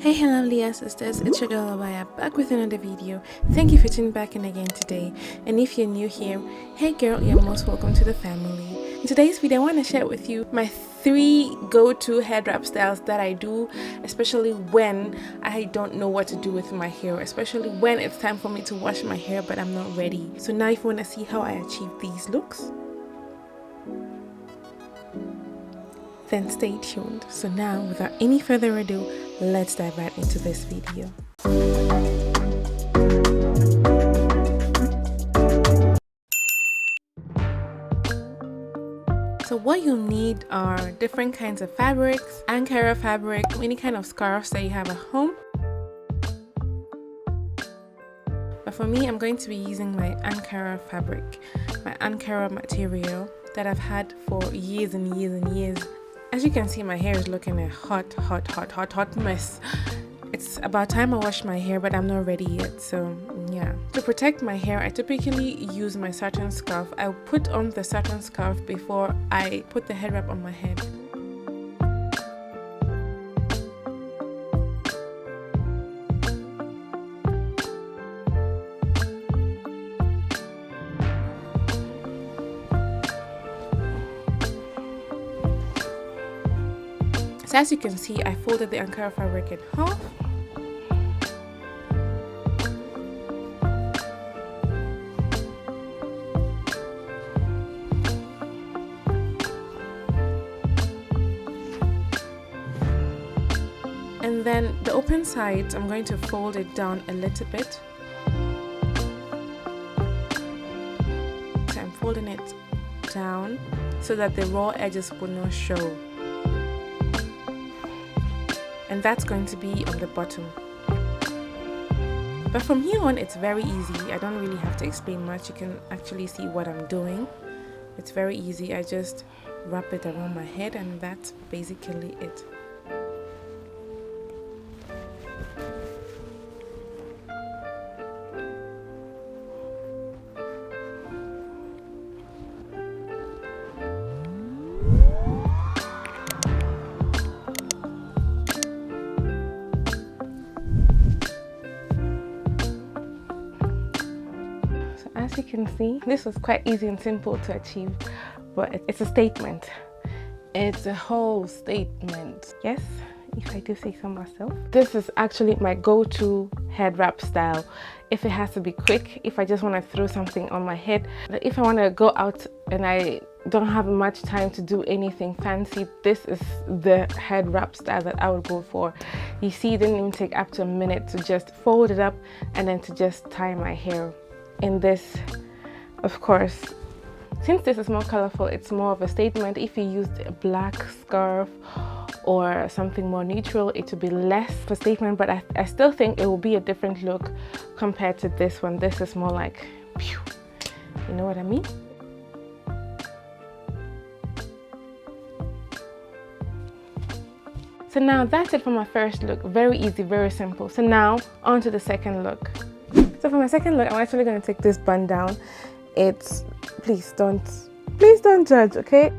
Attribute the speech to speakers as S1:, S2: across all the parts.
S1: Hey lovely sisters, it's your girl Obaa Yaa back with another video. Thank you for tuning back in again today, and if you're new here, hey girl, you're most welcome to the family. In today's video I want to share with you my 3 go-to head wrap styles that I do, especially when I don't know what to do with my hair, especially when it's time for me to wash my hair but I'm not ready. So now if you want to see how I achieve these looks, then stay tuned. So now, without any further ado, let's dive right into this video. So what you'll need are different kinds of fabrics, Ankara fabric, any kind of scarves that you have at home. But for me, I'm going to be using my Ankara fabric, my Ankara material that I've had for years and years and years. As you can see, my hair is looking a hot mess. It's about time I wash my hair, but I'm not ready yet, so yeah. To protect my hair, I typically use my satin scarf. I put on the satin scarf before I put the head wrap on my head. So as you can see, I folded the Ankara fabric in half. And then the open sides, I'm going to fold it down a little bit. So I'm folding it down so that the raw edges will not show. And that's going to be on the bottom. But from here on, it's very easy. I don't really have to explain much. You can actually see what I'm doing. It's very easy. I just wrap it around my head and that's basically it. As you can see, this was quite easy and simple to achieve, but it's a statement. It's a whole statement. Yes, if I do say so myself. This is actually my go-to head wrap style. If it has to be quick, if I just want to throw something on my head, if I want to go out and I don't have much time to do anything fancy, this is the head wrap style that I would go for. You see, it didn't even take up to a minute to just fold it up and then to just tie my hair. In this, of course, since this is more colorful, it's more of a statement. If you used a black scarf or something more neutral, it would be less of a statement, but I still think it will be a different look compared to this one. This is more like, pew, you know what I mean? So now that's it for my first look. Very easy, very simple. So now on to the second look. So for my second look, I'm actually going to take this bun down. It's, please don't judge, okay?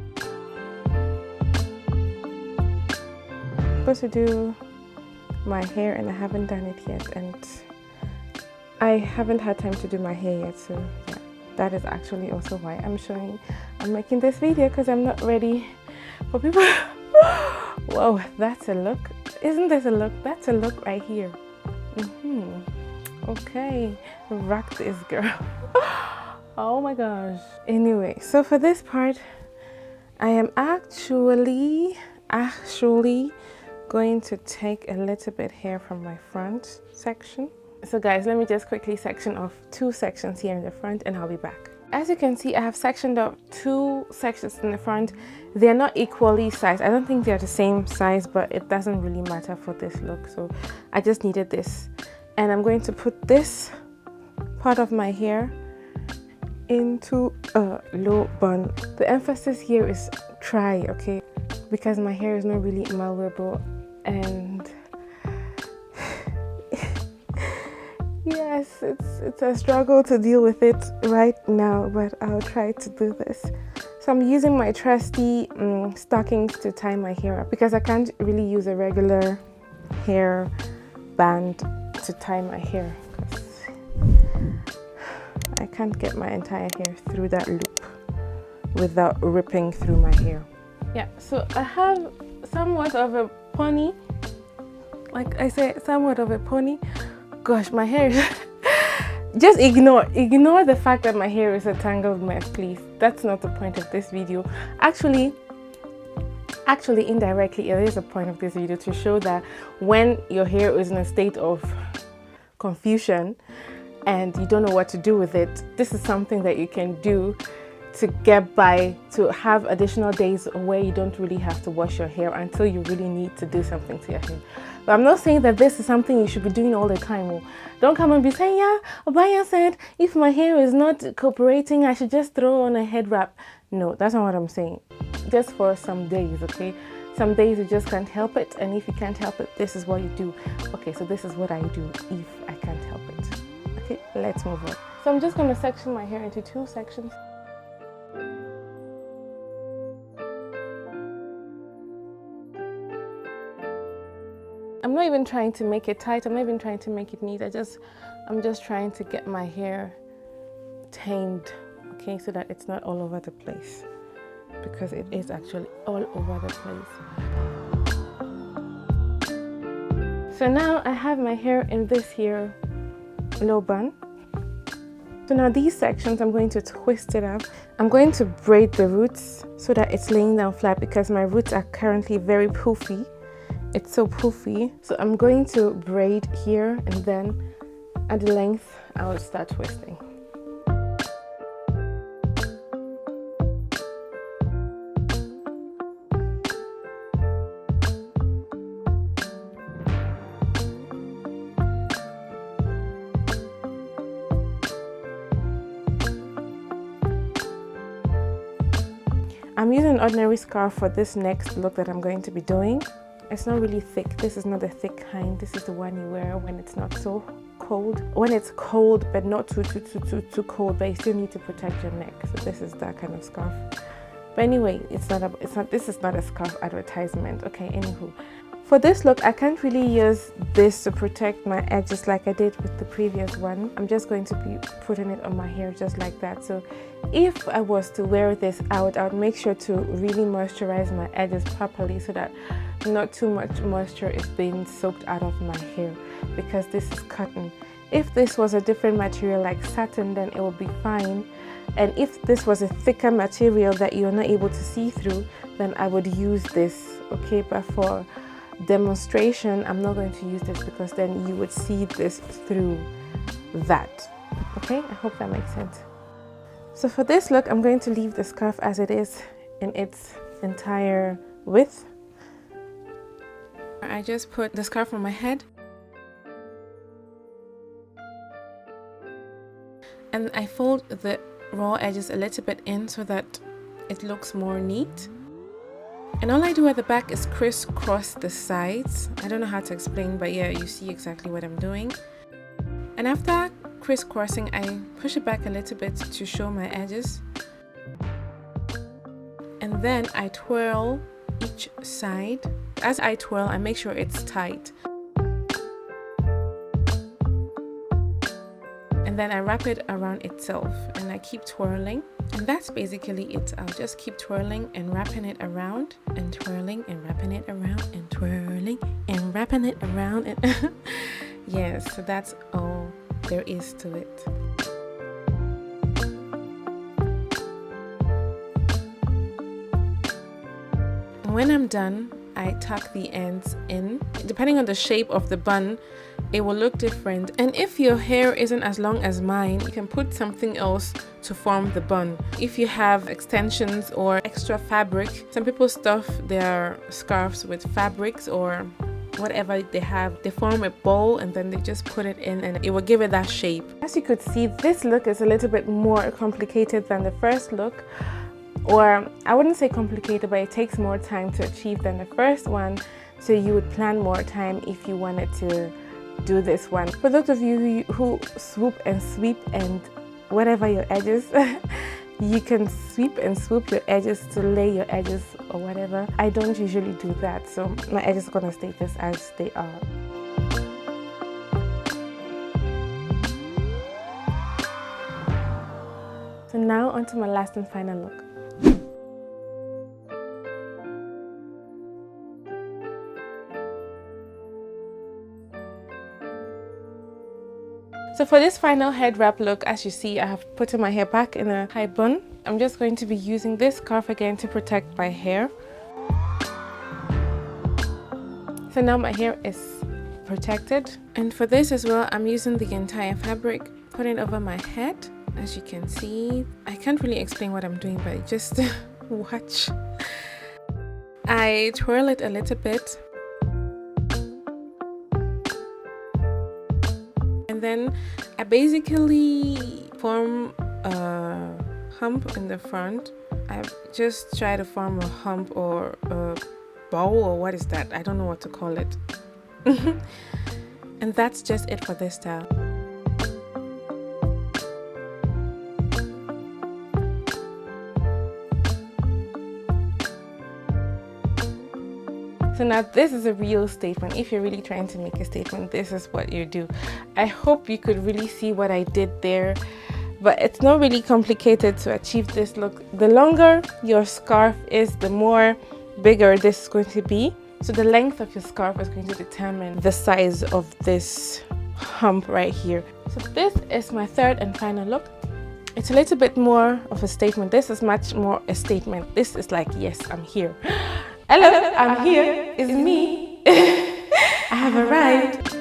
S1: I'm supposed to do my hair and I haven't done it yet, and I haven't had time to do my hair yet, so yeah, that is actually also why I'm making this video, because I'm not ready for people. Whoa, that's a look. Isn't this a look? That's a look right here. Okay, rock this girl. Oh my gosh. Anyway, so for this part, I am actually going to take a little bit here from my front section. So guys, let me just quickly section off 2 sections here in the front and I'll be back. As you can see, I have sectioned up 2 sections in the front. They're not equally sized. I don't think they're the same size, but it doesn't really matter for this look. So I just needed this. And I'm going to put this part of my hair into a low bun. The emphasis here is try, okay? Because my hair is not really malleable, and yes, it's a struggle to deal with it right now, but I'll try to do this. So I'm using my trusty stockings to tie my hair up because I can't really use a regular hair band to tie my hair because I can't get my entire hair through that loop without ripping through my hair. Yeah, so I have somewhat of a pony. Like I said, somewhat of a pony. Gosh, my hair is just ignore the fact that my hair is a tangled mess, please. That's not the point of this video. Actually indirectly it is a point of this video to show that when your hair is in a state of confusion and you don't know what to do with it, this is something that you can do to get by, to have additional days where you don't really have to wash your hair until you really need to do something to your hair. But I'm not saying that this is something you should be doing all the time. Don't come and be saying, yeah, Obaa Yaa said if my hair is not cooperating, I should just throw on a head wrap. No, that's not what I'm saying. Just for some days, okay? Some days you just can't help it, and if you can't help it, this is what you do. Okay, so this is what I do if I can't help it. Okay, let's move on. So I'm just going to section my hair into 2 sections. I'm not even trying to make it tight, I'm not even trying to make it neat. I'm just trying to get my hair tamed, okay, so that it's not all over the place, because it is actually all over the place. So now I have my hair in this here low bun. So now these sections, I'm going to twist it up. I'm going to braid the roots so that it's laying down flat because my roots are currently very poofy. It's so poofy. So I'm going to braid here, and then at the length, I'll start twisting. I'm using an ordinary scarf for this next look that I'm going to be doing. It's not really thick. This is not the thick kind. This is the one you wear when it's not so cold. When it's cold, but not too cold, but you still need to protect your neck. So this is that kind of scarf. But anyway, this is not a scarf advertisement. Okay, anywho. For this look, I can't really use this to protect my edges like I did with the previous one. I'm just going to be putting it on my hair just like that. So if I was to wear this out, I would make sure to really moisturize my edges properly so that not too much moisture is being soaked out of my hair, because this is cotton. If this was a different material like satin, then it would be fine. And if this was a thicker material that you're not able to see through, then I would use this, okay? But for demonstration, I'm not going to use this because then you would see this through that. Okay, I hope that makes sense. So for this look, I'm going to leave the scarf as it is in its entire width. I just put the scarf on my head and I fold the raw edges a little bit in so that it looks more neat. And all I do at the back is crisscross the sides. I don't know how to explain, but yeah, you see exactly what I'm doing. And after crisscrossing, I push it back a little bit to show my edges. And then I twirl each side. As I twirl, I make sure it's tight. And then I wrap it around itself and I keep twirling. And that's basically it. I'll just keep twirling and wrapping it around and twirling and wrapping it around and twirling and wrapping it around. And yes, so that's all there is to it. When I'm done, I tuck the ends in. Depending on the shape of the bun, it will look different. And if your hair isn't as long as mine, you can put something else to form the bun. If you have extensions or extra fabric, some people stuff their scarves with fabrics or whatever they have. They form a bowl and then they just put it in and it will give it that shape. As you could see, this look is a little bit more complicated than the first look. Or I wouldn't say complicated, but it takes more time to achieve than the first one. So you would plan more time if you wanted to do this one. For those of you who swoop and sweep and whatever your edges, you can sweep and swoop your edges to lay your edges or whatever. I don't usually do that, so my edges are gonna stay just as they are. now onto my last and final look. So for this final head wrap look, as you see, I have put my hair back in a high bun. I'm just going to be using this scarf again to protect my hair. So now my hair is protected. And for this as well, I'm using the entire fabric, putting it over my head. As you can see, I can't really explain what I'm doing, but just watch. I twirl it a little bit. And then I basically form a hump in the front. I just try to form a hump or a bow, or what is that? I don't know what to call it. And that's just it for this style. So now this is a real statement. If you're really trying to make a statement, this is what you do. I hope you could really see what I did there, but it's not really complicated to achieve this look. The longer your scarf is, the more bigger this is going to be. So the length of your scarf is going to determine the size of this hump right here. So this is my third and final look. It's a little bit more of a statement. This is much more a statement. This is like, yes, I'm here. Hello, I'm here. It's me. I have arrived.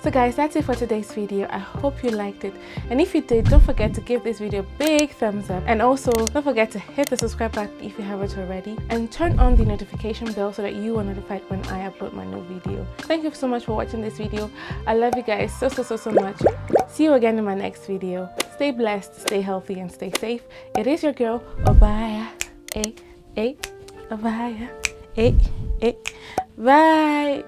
S1: So guys, that's it for today's video. I hope you liked it. And if you did, don't forget to give this video a big thumbs up. And also, don't forget to hit the subscribe button if you haven't already. And turn on the notification bell so that you are notified when I upload my new video. Thank you so much for watching this video. I love you guys so much. See you again in my next video. Stay blessed, stay healthy, and stay safe. It is your girl, Obaa Yaa. Obaa Yaa. Bye.